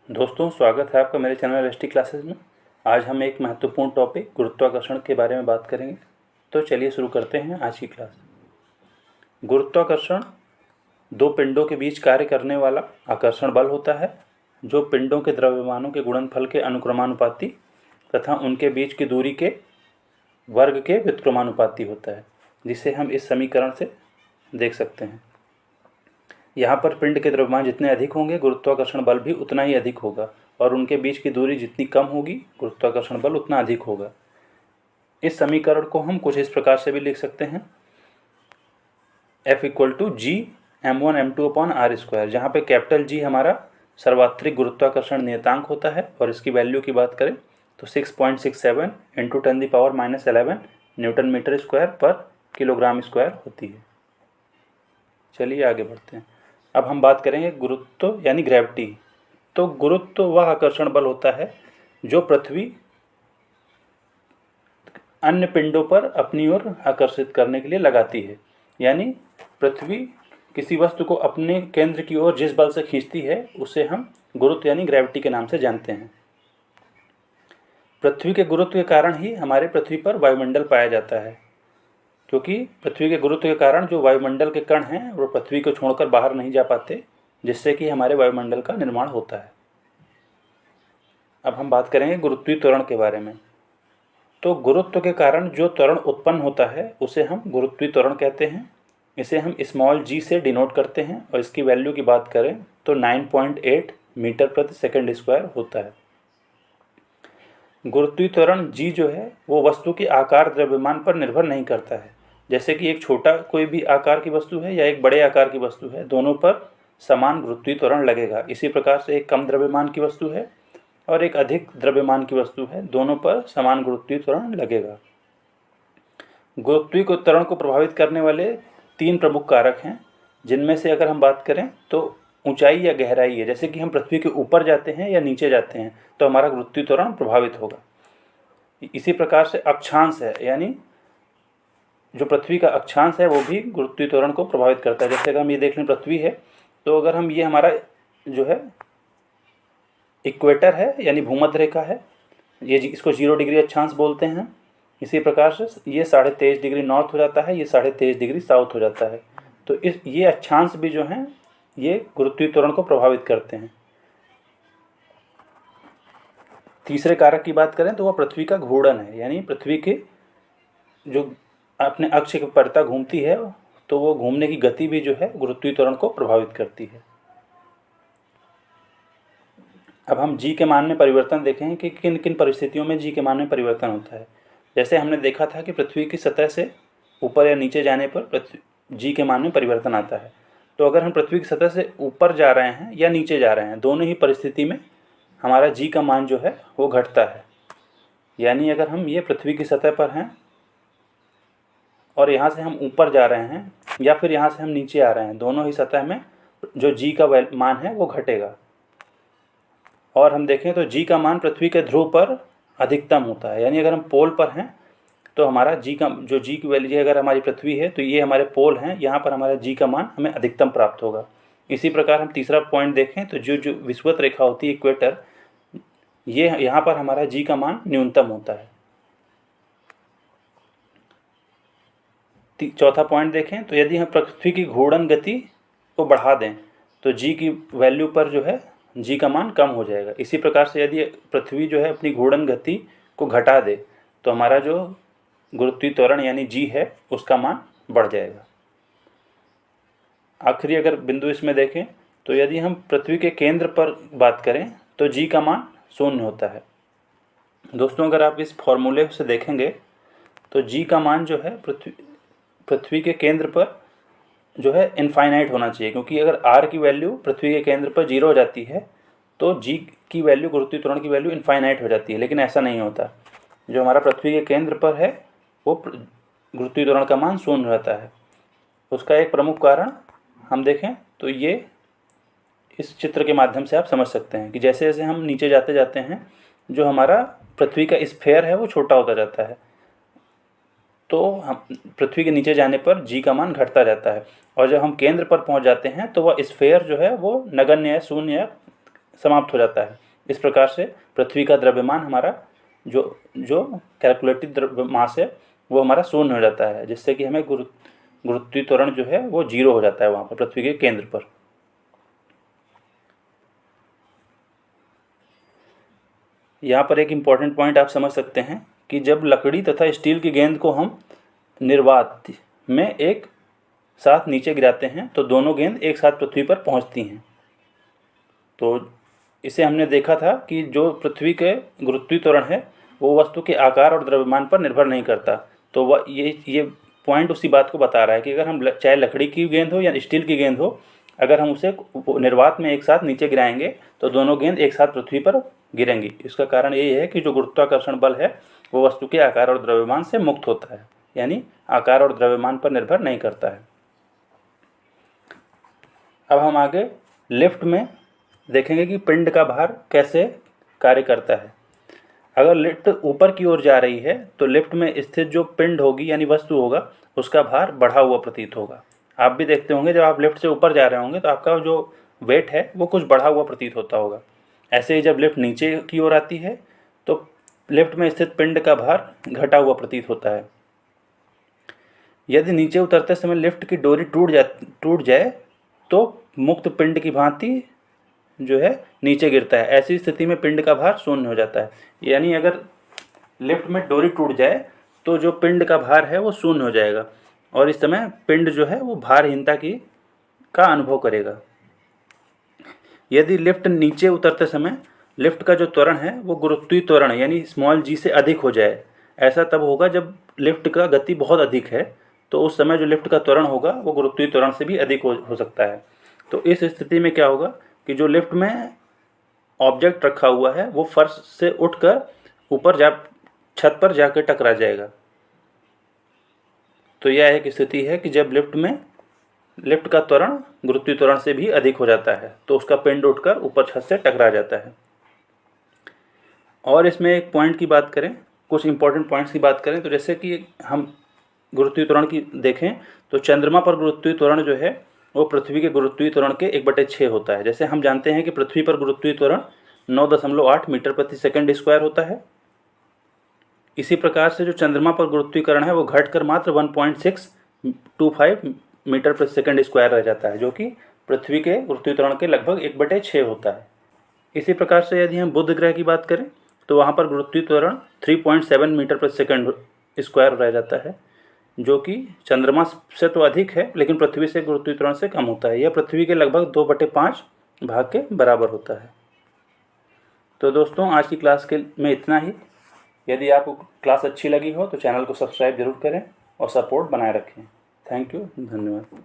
दोस्तों, स्वागत है आपका मेरे चैनल एसटी क्लासेस में। आज हम एक महत्वपूर्ण टॉपिक गुरुत्वाकर्षण के बारे में बात करेंगे। तो चलिए शुरू करते हैं आज की क्लास। गुरुत्वाकर्षण दो पिंडों के बीच कार्य करने वाला आकर्षण बल होता है, जो पिंडों के द्रव्यमानों के गुणनफल के अनुक्रमानुपाती तथा उनके बीच की दूरी के वर्ग के व्युत्क्रमानुपाती होता है, जिसे हम इस समीकरण से देख सकते हैं। यहाँ पर पिंड के द्रव्यमान जितने अधिक होंगे, गुरुत्वाकर्षण बल भी उतना ही अधिक होगा, और उनके बीच की दूरी जितनी कम होगी, गुरुत्वाकर्षण बल उतना अधिक होगा। इस समीकरण को हम कुछ इस प्रकार से भी लिख सकते हैं, F = G m1 m2 upon r square, जहाँ पे कैपिटल G हमारा सर्वात्रिक गुरुत्वाकर्षण नियतांक होता है, और इसकी वैल्यू की बात करें तो 6.67 × 10⁻11 न्यूटन मीटर स्क्वायर पर किलोग्राम स्क्वायर होती है। चलिए आगे बढ़ते हैं। अब हम बात करेंगे गुरुत्व यानी ग्रेविटी। तो गुरुत्व वह आकर्षण बल होता है जो पृथ्वी अन्य पिंडों पर अपनी ओर आकर्षित करने के लिए लगाती है। यानी पृथ्वी किसी वस्तु को अपने केंद्र की ओर जिस बल से खींचती है, उसे हम गुरुत्व यानी ग्रेविटी के नाम से जानते हैं। पृथ्वी के गुरुत्व के कारण ही हमारे पृथ्वी पर वायुमंडल पाया जाता है, क्योंकि पृथ्वी के गुरुत्व के कारण जो वायुमंडल के कण हैं वो पृथ्वी को छोड़कर बाहर नहीं जा पाते, जिससे कि हमारे वायुमंडल का निर्माण होता है। अब हम बात करेंगे गुरुत्वीय त्वरण के बारे में। तो गुरुत्व के कारण जो त्वरण उत्पन्न होता है उसे हम गुरुत्वीय त्वरण कहते हैं। इसे हम स्मॉल g से डिनोट करते हैं, और इसकी वैल्यू की बात करें तो 9.8 मीटर प्रति सेकंड स्क्वायर होता है। गुरुत्वीय त्वरण g जो है वो वस्तु के आकार द्रव्यमान पर निर्भर नहीं करता है। जैसे कि एक छोटा कोई भी आकार की वस्तु है या एक बड़े आकार की वस्तु है, दोनों पर समान गुरुत्वीय त्वरण लगेगा। इसी प्रकार से एक कम द्रव्यमान की वस्तु है और एक अधिक द्रव्यमान की वस्तु है, दोनों पर समान गुरुत्वीय त्वरण लगेगा। गुरुत्वीय त्वरण को प्रभावित करने वाले 3 प्रमुख कारक हैं, जिनमें से अगर हम बात करें तो ऊंचाई या गहराई है। जैसे कि हम पृथ्वी के ऊपर जाते हैं या नीचे जाते हैं तो हमारा गुरुत्वीय त्वरण प्रभावित होगा। इसी प्रकार से अक्षांश है, यानी जो पृथ्वी का अक्षांश है वो भी गुरुत्वीय त्वरण को प्रभावित करता है। जैसे अगर हम ये देख लें पृथ्वी है, तो अगर हम ये हमारा जो है इक्वेटर है यानी भूमध्य रेखा है, ये इसको 0 डिग्री अक्षांश बोलते हैं। इसी प्रकार से ये 23.5 डिग्री नॉर्थ हो जाता है, ये 23.5 डिग्री साउथ हो जाता है। तो ये अक्षांश भी जो हैं ये गुरुत्वीय त्वरण को प्रभावित करते हैं। तीसरे कारक की बात करें तो वह पृथ्वी का घूर्णन है, यानी पृथ्वी के जो अपने अक्ष के परितः घूमती है, तो वो घूमने की गति भी जो है गुरुत्वीय त्वरण को प्रभावित करती है। अब हम जी के मान में परिवर्तन देखें कि किन किन परिस्थितियों में जी के मान में परिवर्तन होता है। जैसे हमने देखा था कि पृथ्वी की सतह से ऊपर या नीचे जाने पर जी के मान में परिवर्तन आता है। तो अगर हम पृथ्वी की सतह से ऊपर जा रहे हैं या नीचे जा रहे हैं, दोनों ही परिस्थिति में हमारा जी का मान जो है वो घटता है। यानी अगर हम ये पृथ्वी की सतह पर हैं और यहाँ से हम ऊपर जा रहे हैं या फिर यहाँ से हम नीचे आ रहे हैं, दोनों ही सतह में जो जी का मान है वो घटेगा। और हम देखें तो जी का मान पृथ्वी के ध्रुव पर अधिकतम होता है। यानी अगर हम पोल पर हैं तो हमारा जी की वैल्यू, अगर हमारी पृथ्वी है तो ये हमारे पोल हैं, यहाँ पर हमारा जी का मान हमें अधिकतम प्राप्त होगा। इसी प्रकार हम तीसरा पॉइंट देखें तो जो विषुवत रेखा होती है इक्वेटर, ये यहाँ पर हमारा जी का मान न्यूनतम होता है। चौथा पॉइंट देखें तो यदि हम पृथ्वी की घूर्णन गति को बढ़ा दें तो जी की वैल्यू पर जो है जी का मान कम हो जाएगा। इसी प्रकार से यदि पृथ्वी जो है अपनी घूर्णन गति को घटा दे तो हमारा जो गुरुत्वीय त्वरण यानी जी है उसका मान बढ़ जाएगा। आखिरी अगर बिंदु इसमें देखें तो यदि हम पृथ्वी के केंद्र पर बात करें तो जी का मान 0 होता है। दोस्तों, अगर आप इस फॉर्मूले से देखेंगे तो जी का मान जो है पृथ्वी के केंद्र पर जो है इनफाइनाइट होना चाहिए, क्योंकि अगर r की वैल्यू पृथ्वी के केंद्र पर 0 हो जाती है तो g की वैल्यू, गुरुत्वीय त्वरण की वैल्यू इनफाइनाइट हो जाती है। लेकिन ऐसा नहीं होता। जो हमारा पृथ्वी के केंद्र पर है वो गुरुत्वीय त्वरण का मान 0 रहता है। उसका एक प्रमुख कारण हम देखें तो ये इस चित्र के माध्यम से आप समझ सकते हैं कि जैसे जैसे हम नीचे जाते जाते हैं, जो हमारा पृथ्वी का स्फेयर है वो छोटा होता जाता है, तो हम पृथ्वी के नीचे जाने पर जी का मान घटता जाता है। और जब हम केंद्र पर पहुंच जाते हैं तो वह स्फेयर जो है वो नगण्य है, शून्य समाप्त हो जाता है। इस प्रकार से पृथ्वी का द्रव्यमान हमारा जो जो कैलकुलेटेड द्रव्य मास है वो हमारा शून्य हो जाता है, जिससे कि हमें गुरुत्वीय त्वरण जो है वो 0 हो जाता है वहाँ पर पृथ्वी के केंद्र पर। यहाँ पर एक इम्पॉर्टेंट पॉइंट आप समझ सकते हैं कि जब लकड़ी तथा स्टील की गेंद को हम निर्वात में एक साथ नीचे गिराते हैं तो दोनों गेंद एक साथ पृथ्वी पर पहुँचती हैं। तो इसे हमने देखा था कि जो पृथ्वी के गुरुत्वीय त्वरण है वो वस्तु के आकार और द्रव्यमान पर निर्भर नहीं करता। तो वह ये पॉइंट उसी बात को बता रहा है कि अगर हम चाहे लकड़ी की गेंद हो या स्टील की गेंद हो, अगर हम उसे निर्वात में एक साथ नीचे गिराएंगे तो दोनों गेंद एक साथ पृथ्वी पर गिरेंगी। इसका कारण यही है कि जो गुरुत्वाकर्षण बल है वो वस्तु के आकार और द्रव्यमान से मुक्त होता है, यानी आकार और द्रव्यमान पर निर्भर नहीं करता है। अब हम आगे लिफ्ट में देखेंगे कि पिंड का भार कैसे कार्य करता है। अगर लिफ्ट ऊपर की ओर जा रही है तो लिफ्ट में स्थित जो पिंड होगी यानी वस्तु होगा उसका भार बढ़ा हुआ प्रतीत होगा। आप भी देखते होंगे जब आप लिफ्ट से ऊपर जा रहे होंगे तो आपका जो वेट है वो कुछ बढ़ा हुआ प्रतीत होता होगा। ऐसे ही जब लिफ्ट नीचे की ओर आती है तो लिफ्ट में स्थित पिंड का भार घटा हुआ प्रतीत होता है। यदि नीचे उतरते समय लिफ्ट की डोरी टूट जाए तो मुक्त पिंड की भांति जो है नीचे गिरता है। ऐसी स्थिति में पिंड का भार शून्य हो जाता है। यानी अगर लिफ्ट में डोरी टूट जाए तो जो पिंड का भार है वो शून्य हो जाएगा और इस समय पिंड जो है वो भारहीनता का अनुभव करेगा। यदि लिफ्ट नीचे उतरते समय लिफ्ट का जो त्वरण है वो गुरुत्वीय त्वरण यानी स्मॉल g से अधिक हो जाए, ऐसा तब होगा जब लिफ्ट का गति बहुत अधिक है, तो उस समय जो लिफ्ट का त्वरण होगा वो गुरुत्वीय त्वरण से भी अधिक हो सकता है। तो इस स्थिति में क्या होगा कि जो लिफ्ट में ऑब्जेक्ट रखा हुआ है वो फर्श से उठकर ऊपर छत पर जाकर टकरा जाएगा। तो यह एक स्थिति है कि जब लिफ्ट का त्वरण गुरुत्वीय त्वरण से भी अधिक हो जाता है तो उसका पिंड उठकर ऊपर छत से टकरा जाता है। और इसमें एक पॉइंट की बात करें, कुछ इंपॉर्टेंट पॉइंट्स की बात करें तो जैसे कि हम गुरुत्वीय त्वरण की देखें तो चंद्रमा पर गुरुत्वीय त्वरण जो है वो पृथ्वी के गुरुत्वीय त्वरण के 1/6 होता है। जैसे हम जानते हैं कि पृथ्वी पर गुरुत्वीय त्वरण 9.8 मीटर प्रति सेकंड स्क्वायर होता है। इसी प्रकार से जो चंद्रमा पर गुरुत्वीकरण है वो घटकर मात्र 1.625 मीटर प्रति सेकंड स्क्वायर रह जाता है, जो कि पृथ्वी के गुरुत्वीय त्वरण के लगभग 1/6 होता है। इसी प्रकार से यदि हम बुध ग्रह की बात करें तो वहाँ पर गुरुत्वीय त्वरण 3.7 मीटर प्रति सेकंड स्क्वायर रह जाता है, जो कि चंद्रमा से तो अधिक है लेकिन पृथ्वी से गुरुत्वीय त्वरण से कम होता है। यह पृथ्वी के लगभग 2/5 भाग के बराबर होता है। तो दोस्तों आज की क्लास में इतना ही। यदि आपको क्लास अच्छी लगी हो तो चैनल को सब्सक्राइब जरूर करें और सपोर्ट बनाए रखें। थैंक यू, धन्यवाद।